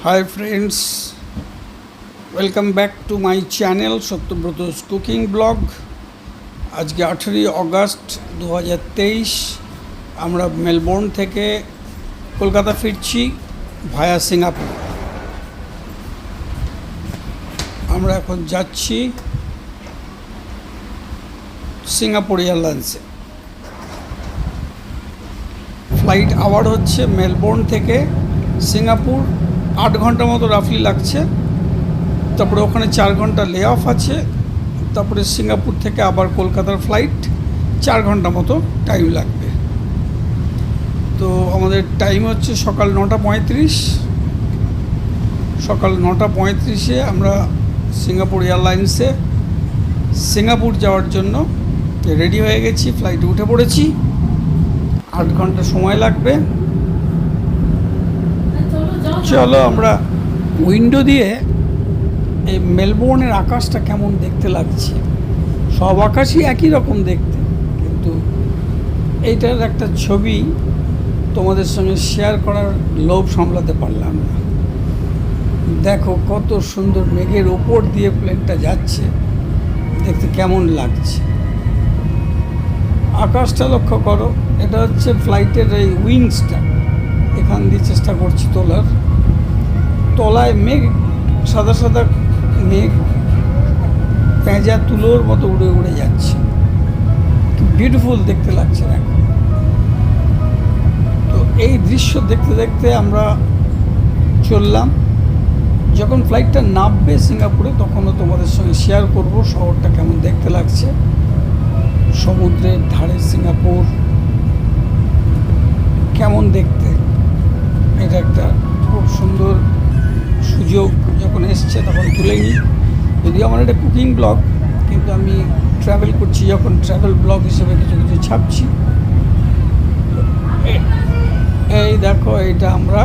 Hi friends, welcome back to my channel SATYABRATA'S cooking blog. আজকে 18 August 2023। আমরা Melbourne থেকে কলকাতা ফিরছি ভায়া সিঙ্গাপুর। আমরা এখন যাচ্ছি সিঙ্গাপুর এয়ারলাইন্সে। ফ্লাইট আওয়ার হচ্ছে মেলবোর্ন থেকে সিঙ্গাপুর 8 ঘন্টা মতো রাফলি লাগছে। তারপরে ওখানে 4 ঘন্টা লে অফ আছে। তারপরে সিঙ্গাপুর থেকে আবার কলকাতার ফ্লাইট 4 ঘন্টা মতো টাইম লাগবে। তো আমাদের টাইম হচ্ছে সকাল 9:35। সকাল 9:35-এ আমরা সিঙ্গাপুর এয়ারলাইন্সে সিঙ্গাপুর যাওয়ার জন্য রেডি হয়ে গেছি। ফ্লাইটে উঠে পড়েছি। 8 ঘন্টা সময় লাগবে। চলো আমরা উইন্ডো দিয়ে এই মেলবোর্নের আকাশটা কেমন দেখতে লাগছে। সব আকাশই একই রকম দেখতে, কিন্তু এইটার একটা ছবি তোমাদের সঙ্গে শেয়ার করার লোভ সামলাতে পারলাম না। দেখো কত সুন্দর মেঘের ওপর দিয়ে প্লেনটা যাচ্ছে, দেখতে কেমন লাগছে। আকাশটা লক্ষ্য করো, এটা হচ্ছে ফ্লাইটের এই উইংসটা। এখান দিয়ে চেষ্টা করছি তোলার। তলায় মেঘ, সাদা সাদা মেঘ পেঁজা তুলোর মতো উড়ে উড়ে যাচ্ছে। বিউটিফুল দেখতে লাগছে দেখো। তো এই দৃশ্য দেখতে দেখতে আমরা চললাম। যখন ফ্লাইটটা নামবে সিঙ্গাপুরে, তখনও তোমাদের সঙ্গে শেয়ার করব শহরটা কেমন দেখতে লাগছে। সমুদ্রের ধারে সিঙ্গাপুর কেমন দেখতে, এটা একটা খুব সুন্দর সুযোগ। যখন এসছে তখন তুলে নিই। যদিও আমার এটা কুকিং ব্লগ, কিন্তু আমি ট্রাভেল করছি যখন, ট্রাভেল ব্লগ হিসেবে কিছু কিছু ছাপছি। এই দেখো, এটা আমরা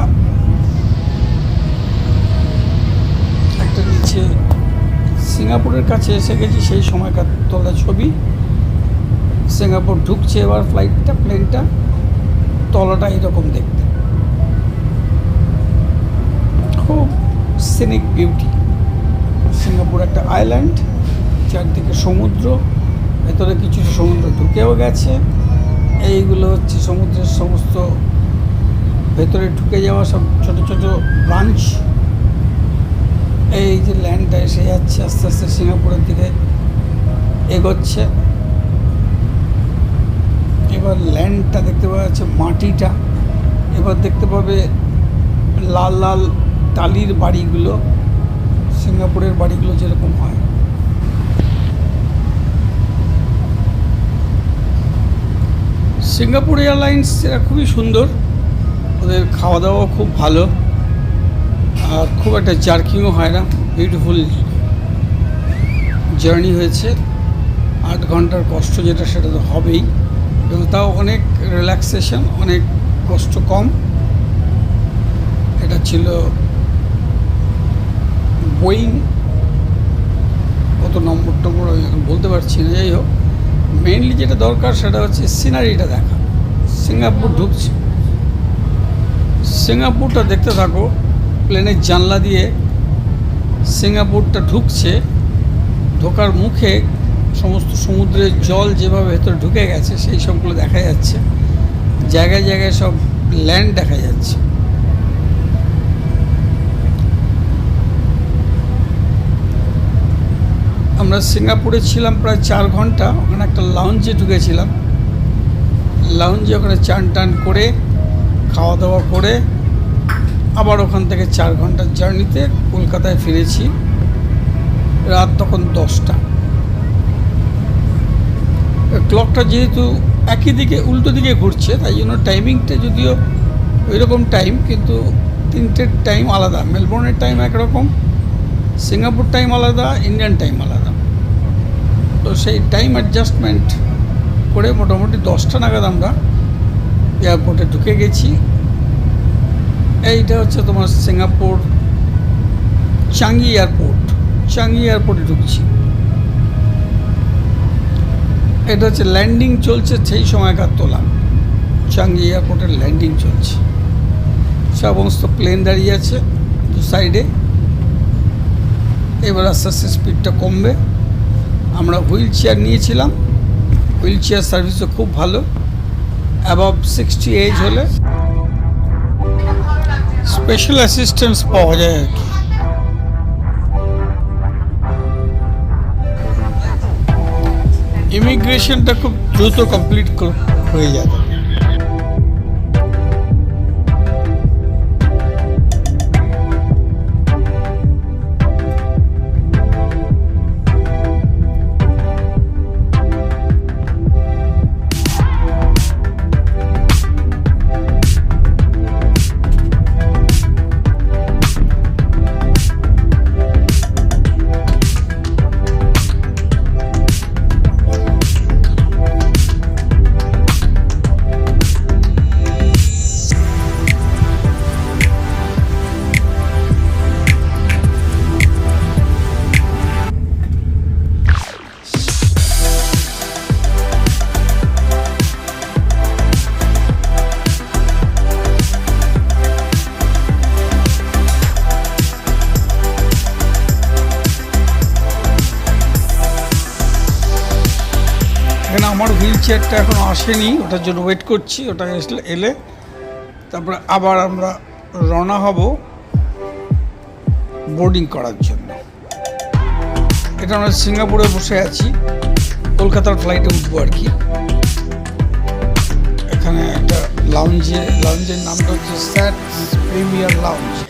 একটা নিচে সিঙ্গাপুরের কাছে এসে গেছি, সেই সময়কার তোলা ছবি। সিঙ্গাপুর ঢুকছে এবার ফ্লাইটটা, প্লেনটা। তলাটা এরকম দেখতে, খুব সিনিক বিউটি। সিঙ্গাপুর একটা আইল্যান্ড, চারদিকে সমুদ্র, ভেতরে কিছু সমুদ্র ঢুকেও গেছে। এইগুলো হচ্ছে সমুদ্রের সমস্ত ভেতরে ঢুকে যাওয়া সব ছোট ছোট ব্রাঞ্চ। এই যে ল্যান্ডটা এসে যাচ্ছে, আস্তে আস্তে সিঙ্গাপুরের দিকে এগোচ্ছে। এবার ল্যান্ডটা দেখতে পাওয়া যাচ্ছে, মাটিটা। এবার দেখতে পাবে লাল লাল টালির বাড়িগুলো, সিঙ্গাপুরের বাড়িগুলো যেরকম হয়। সিঙ্গাপুর এয়ারলাইন্স এরা খুবই সুন্দর, ওদের খাওয়া দাওয়া খুব ভালো, আর খুব একটা জার্কিংও হয় না। বিউটিফুল জার্নি হয়েছে। 8 ঘন্টার কষ্ট যেটা, সেটা তো হবেই, কিন্তু তাও অনেক রিল্যাক্সেশন, অনেক কষ্ট কম। এটা ছিল বোয়িং, কত নম্বর টম্বর আমি এখন বলতে পারছি না। যাই হোক, মেইনলি যেটা দরকার সেটা হচ্ছে সিনারিটা দেখা। সিঙ্গাপুর ঢুকছে, সিঙ্গাপুরটা দেখতে থাকো। প্লেনের জানলা দিয়ে সিঙ্গাপুরটা ঢুকছে। ঢোকার মুখে সমস্ত সমুদ্রের জল যেভাবে ভেতরে ঢুকে গেছে, সেই সবগুলো দেখা যাচ্ছে। জায়গায় জায়গায় সব ল্যান্ড দেখা যাচ্ছে। আমরা সিঙ্গাপুরে ছিলাম প্রায় 4 ঘন্টা। ওখানে একটা লাউঞ্জে ঢুকেছিলাম। লাউঞ্জে ওখানে চান টান করে, খাওয়া দাওয়া করে, আবার ওখান থেকে 4 ঘন্টার জার্নিতে কলকাতায় ফিরেছি। রাত তখন 10টা। ক্লকটা যেহেতু একই দিকে, উল্টো দিকে ঘুরছে, তাই জন্য টাইমিংটা যদিও ওই রকম টাইম, কিন্তু 3টের টাইম আলাদা। মেলবোর্নের টাইম একরকম, সিঙ্গাপুর টাইম আলাদা, ইন্ডিয়ান টাইম আলাদা। তো সেই টাইম অ্যাডজাস্টমেন্ট করে মোটামুটি 10টা নাগাদ আমরা এয়ারপোর্টে ঢুকে গেছি। এইটা হচ্ছে তোমার সিঙ্গাপুর চাঙ্গি এয়ারপোর্ট। চাঙ্গি এয়ারপোর্টে ঢুকছি। এটা হচ্ছে ল্যান্ডিং চলছে, সেই সময়কার তোলা। চাঙ্গি এয়ারপোর্টের ল্যান্ডিং চলছে, সমস্ত প্লেন দাঁড়িয়ে আছে। সাইডে। এবার আস্তে আস্তে স্পিডটা কমবে। আমরা হুইল চেয়ার নিয়েছিলাম, হুইল চেয়ার সার্ভিসও খুব ভালো। অ্যাবভ 60 এজ হলে স্পেশাল অ্যাসিস্ট্যান্স পাওয়া যায় আর কি। ইমিগ্রেশনটা খুব দ্রুত কমপ্লিট হয়ে যাবে। এখানে আমার হুইল চেয়ারটা এখনও আসেনি, ওটার জন্য ওয়েট করছি। ওটা এলে তারপরে আবার আমরা রওনা হব বোর্ডিং করার জন্য। এটা আমরা সিঙ্গাপুরে বসে আছি, কলকাতার ফ্লাইটে উঠবো আর কি। এখানে একটা লাউঞ্জের নামটা হচ্ছে স্যাট প্রিমিয়ার লাউঞ্জ।